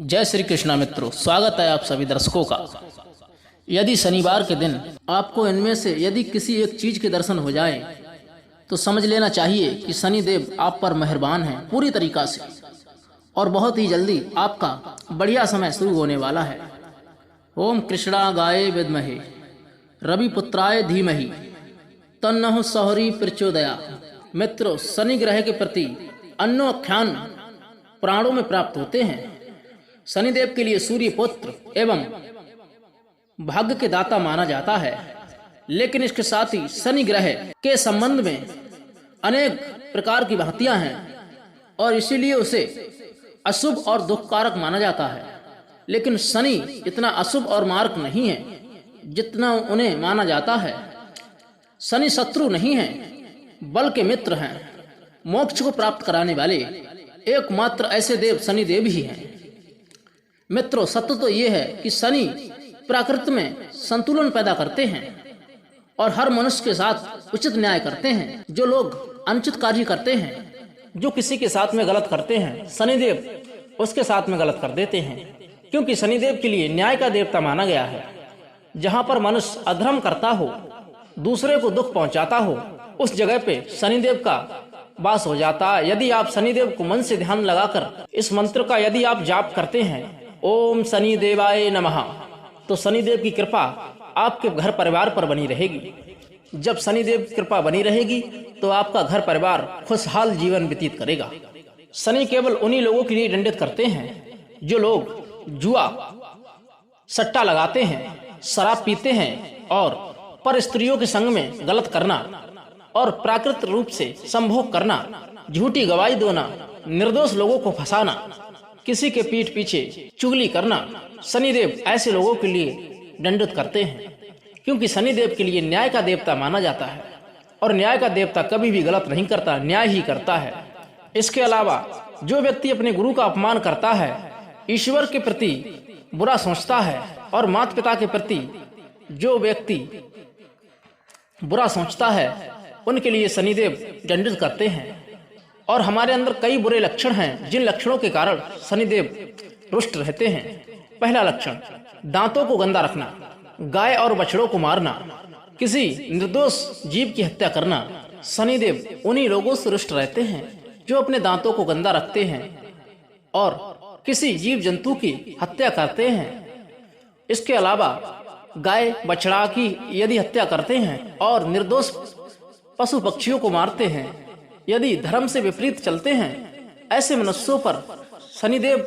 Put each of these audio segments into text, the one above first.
जय श्री कृष्णा मित्रों, स्वागत है आप सभी दर्शकों का। यदि शनिवार के दिन आपको इनमें से यदि किसी एक चीज के दर्शन हो जाए तो समझ लेना चाहिए कि शनिदेव आप पर मेहरबान हैं पूरी तरीका से, और बहुत ही जल्दी आपका बढ़िया समय शुरू होने वाला है। ओम कृष्णा गाये विद्महे रवि पुत्राय धीमहि तन्नः सौरी प्रचोदया। मित्रों, शनि ग्रह के प्रति अन्नोख्यान पुराणों में प्राप्त होते हैं। शनिदेव के लिए सूर्य पुत्र एवं भाग्य के दाता माना जाता है, लेकिन इसके साथ ही शनि ग्रह के संबंध में अनेक प्रकार की भक्तियां हैं और इसीलिए उसे अशुभ और दुखकारक माना जाता है। लेकिन शनि इतना अशुभ और मारक नहीं है जितना उन्हें माना जाता है। शनि शत्रु नहीं है बल्कि मित्र हैं। मोक्ष को प्राप्त कराने वाले एकमात्र ऐसे देव शनिदेव ही हैं। मित्रों, सत्य तो ये है कि शनि प्रकृति में संतुलन पैदा करते हैं और हर मनुष्य के साथ उचित न्याय करते हैं। जो लोग अनुचित कार्य करते हैं, जो किसी के साथ में गलत करते हैं, शनिदेव उसके साथ में गलत कर देते हैं, क्योंकि शनिदेव के लिए न्याय का देवता माना गया है। जहां पर मनुष्य अधर्म करता हो, दूसरे को दुख पहुंचाता हो, उस जगह पे शनिदेव का वास हो जाता है। यदि आप शनिदेव को मन से ध्यान लगाकर इस मंत्र का यदि आप जाप करते हैं, ओम शनि देवाय नमः, तो शनिदेव की कृपा आपके घर परिवार पर बनी रहेगी। जब शनिदेव की कृपा बनी रहेगी तो आपका घर परिवार खुशहाल जीवन व्यतीत करेगा। शनि केवल उन्हीं लोगों के लिए दंडित करते हैं जो लोग जुआ सट्टा लगाते हैं, शराब पीते हैं और पर स्त्रियों के संग में गलत करना और प्राकृतिक रूप से संभोग करना, झूठी गवाही देना, निर्दोष लोगों को फंसाना, किसी के पीठ पीछे चुगली करना, शनिदेव ऐसे लोगों के लिए दंडित करते हैं, क्योंकि शनिदेव के लिए न्याय का देवता माना जाता है और न्याय का देवता कभी भी गलत नहीं करता, न्याय ही करता है। इसके अलावा जो व्यक्ति अपने गुरु का अपमान करता है, ईश्वर के प्रति बुरा सोचता है और माता पिता के प्रति जो व्यक्ति बुरा सोचता है, उनके लिए शनिदेव दंडित करते हैं। और हमारे अंदर कई बुरे लक्षण हैं जिन लक्षणों के कारण शनिदेव रुष्ट रहते हैं। पहला लक्षण, दांतों को गंदा रखना, गाय और बछड़ों को मारना, किसी निर्दोष जीव की हत्या करना। शनिदेव उन्हीं लोगों से रुष्ट रहते हैं जो अपने दांतों को गंदा रखते हैं और किसी जीव जंतु की हत्या करते हैं। इसके अलावा गाय बछड़ा की यदि हत्या करते हैं और निर्दोष पशु पक्षियों को मारते हैं, यदि धर्म से विपरीत चलते हैं, ऐसे मनुष्यों पर शनिदेव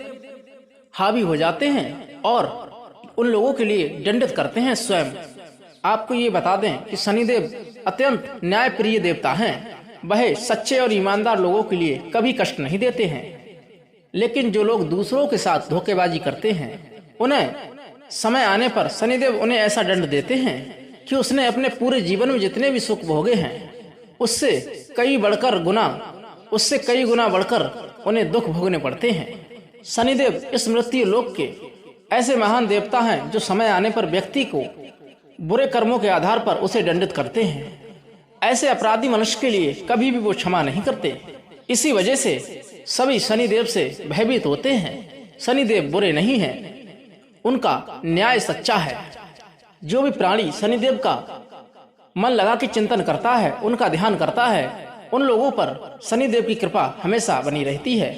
हावी हो जाते हैं और उन लोगों के लिए दंडित करते हैं स्वयं। आपको ये बता दें कि शनिदेव अत्यंत न्यायप्रिय देवता हैं। वह सच्चे और ईमानदार लोगों के लिए कभी कष्ट नहीं देते हैं, लेकिन जो लोग दूसरों के साथ धोखेबाजी करते हैं, उन्हें समय आने पर शनिदेव उन्हें ऐसा दंड देते हैं कि उसने अपने पूरे जीवन में जितने भी सुख भोगे हैं उससे कई गुना बढ़कर उन्हें दुख भोगने पड़ते हैं। शनिदेव इस मृत्यु लोक के ऐसे महान देवता हैं जो समय आने पर व्यक्ति को बुरे कर्मों के आधार पर उसे दंडित करते हैं। ऐसे अपराधी मनुष्य के लिए कभी भी वो क्षमा नहीं करते। इसी वजह से सभी शनिदेव से भयभीत होते हैं। शनिदेव बुरे नहीं हैं, उनका न्याय सच्चा है। जो भी प्राणी शनिदेव का मन लगा के चिंतन करता है, उनका ध्यान करता है, उन लोगों पर शनिदेव की कृपा हमेशा बनी रहती है,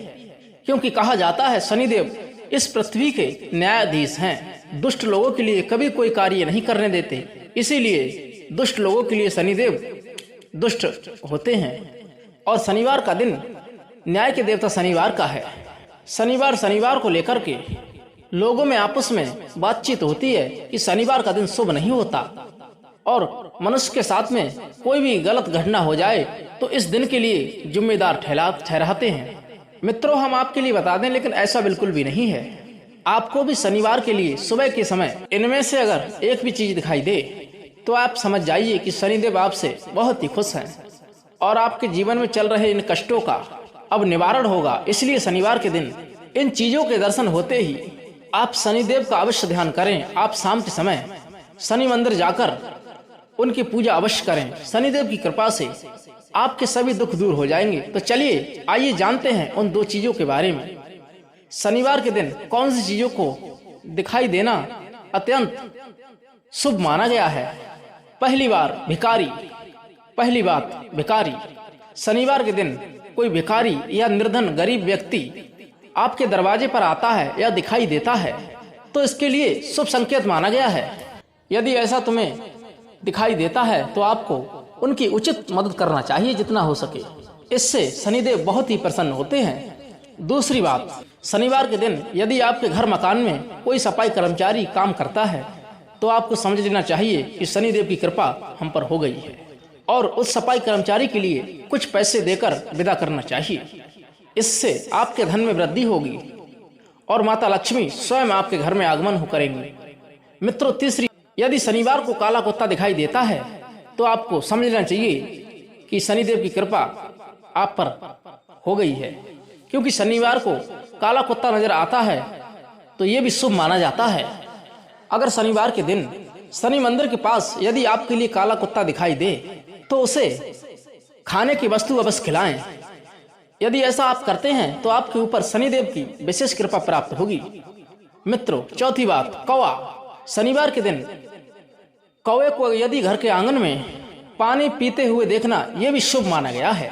क्योंकि कहा जाता है शनिदेव इस पृथ्वी के न्यायाधीश हैं। दुष्ट लोगों के लिए कभी कोई कार्य नहीं करने देते, इसीलिए दुष्ट लोगों के लिए शनिदेव दुष्ट होते हैं। और शनिवार का दिन न्याय के देवता शनिवार का है। शनिवार को लेकर के लोगों में आपस में बातचीत होती है कि शनिवार का दिन शुभ नहीं होता और मनुष्य के साथ में कोई भी गलत घटना हो जाए तो इस दिन के लिए जिम्मेदार ठहराते हैं। मित्रों, हम आपके लिए बता दें, लेकिन ऐसा बिल्कुल भी नहीं है। आपको भी शनिवार के लिए सुबह के समय इनमें से अगर एक भी चीज दिखाई दे तो आप समझ जाइए कि शनिदेव आपसे बहुत ही खुश हैं और आपके जीवन में चल रहे इन कष्टों का अब निवारण होगा। इसलिए शनिवार के दिन इन चीजों के दर्शन होते ही आप शनिदेव का अवश्य ध्यान करें। आप शाम के समय शनि मंदिर जाकर उनकी पूजा अवश्य करें। शनिदेव की कृपा से आपके सभी दुख दूर हो जाएंगे। तो चलिए आइए जानते हैं उन दो चीजों के बारे में। शनिवार के दिन कौन सी चीजों को दिखाई देना अत्यंत शुभ माना गया है? पहली बात भिखारी। शनिवार के दिन कोई भिखारी या निर्धन गरीब व्यक्ति आपके दरवाजे पर आता है या दिखाई देता है तो इसके लिए शुभ संकेत माना गया है। यदि ऐसा तुम्हें दिखाई देता है तो आपको उनकी उचित मदद करना चाहिए जितना हो सके। इससे शनिदेव बहुत ही प्रसन्न होते हैं। दूसरी बात, शनिवार के दिन यदि आपके घर मकान में कोई सफाई कर्मचारी काम करता है तो आपको समझ लेना चाहिए कि शनिदेव की कृपा हम पर हो गई है और उस सफाई कर्मचारी के लिए कुछ पैसे देकर विदा करना चाहिए। इससे आपके धन में वृद्धि होगी और माता लक्ष्मी स्वयं आपके घर में आगमन हो करेंगी। मित्रों, तीसरी, यदि शनिवार को काला कुत्ता दिखाई देता है तो आपको समझ लेना चाहिए कि शनिदेव की कृपा आप पर हो गई है, क्योंकि शनिवार को काला कुत्ता नजर आता है तो ये भी शुभ माना जाता है। अगर शनिवार के दिन शनि मंदिर के पास यदि आपके लिए काला कुत्ता दिखाई दे तो उसे खाने की वस्तु अवश्य खिलाएं। यदि ऐसा आप करते हैं तो आपके ऊपर शनिदेव की विशेष कृपा प्राप्त होगी। मित्रों, चौथी बात, कौवा। शनिवार के दिन कौवे को यदि घर के आंगन में पानी पीते हुए देखना यह भी शुभ माना गया है।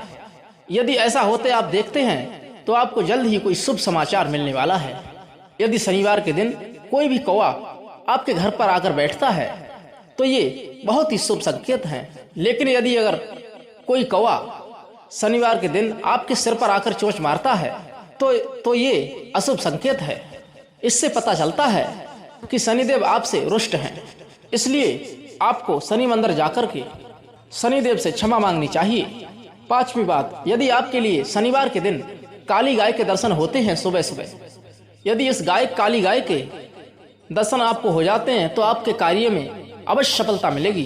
यदि ऐसा होते आप देखते हैं तो आपको जल्द ही कोई शुभ समाचार मिलने वाला है। यदि शनिवार के दिन कोई भी कौवा आपके घर पर आकर बैठता है तो ये बहुत ही शुभ संकेत है। लेकिन यदि अगर कोई कौवा शनिवार के दिन आपके सिर पर आकर चोंच मारता है तो ये अशुभ संकेत है। इससे पता चलता है कि शनिदेव आपसे रुष्ट हैं। इसलिए आपको शनि मंदिर जाकर के शनिदेव से क्षमा मांगनी चाहिए। पांचवी बात, यदि आपके लिए शनिवार के दिन काली गाय के दर्शन होते हैं सुबह सुबह, यदि इस काली गाय के दर्शन आपको हो जाते हैं तो आपके कार्य में अवश्य सफलता मिलेगी।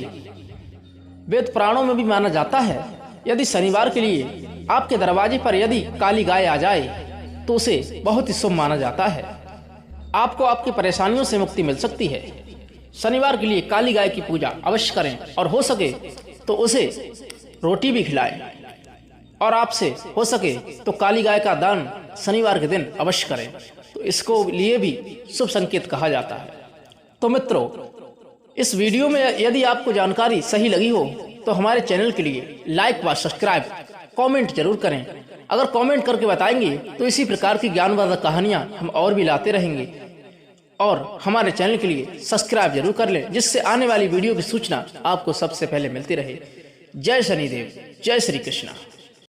वेद पुराणों में भी माना जाता है यदि शनिवार के लिए आपके दरवाजे पर यदि काली गाय आ जाए तो उसे बहुत ही शुभ माना जाता है। आपको आपकी परेशानियों से मुक्ति मिल सकती है। शनिवार के लिए काली गाय की पूजा अवश्य करें और हो सके तो उसे रोटी भी खिलाएं और आपसे हो सके तो काली गाय का दान शनिवार के दिन अवश्य करें। तो इसको लिए भी शुभ संकेत कहा जाता है। तो मित्रों, इस वीडियो में यदि आपको जानकारी सही लगी हो तो हमारे चैनल के लिए लाइक व सब्सक्राइब, कमेंट जरूर करें। अगर कमेंट करके बताएंगे तो इसी प्रकार की ज्ञानवर्धक कहानियां हम और भी लाते रहेंगे। और हमारे चैनल के लिए सब्सक्राइब जरूर कर लें, जिससे आने वाली वीडियो की सूचना आपको सबसे पहले मिलती रहे। जय शनिदेव, जय श्री कृष्णा।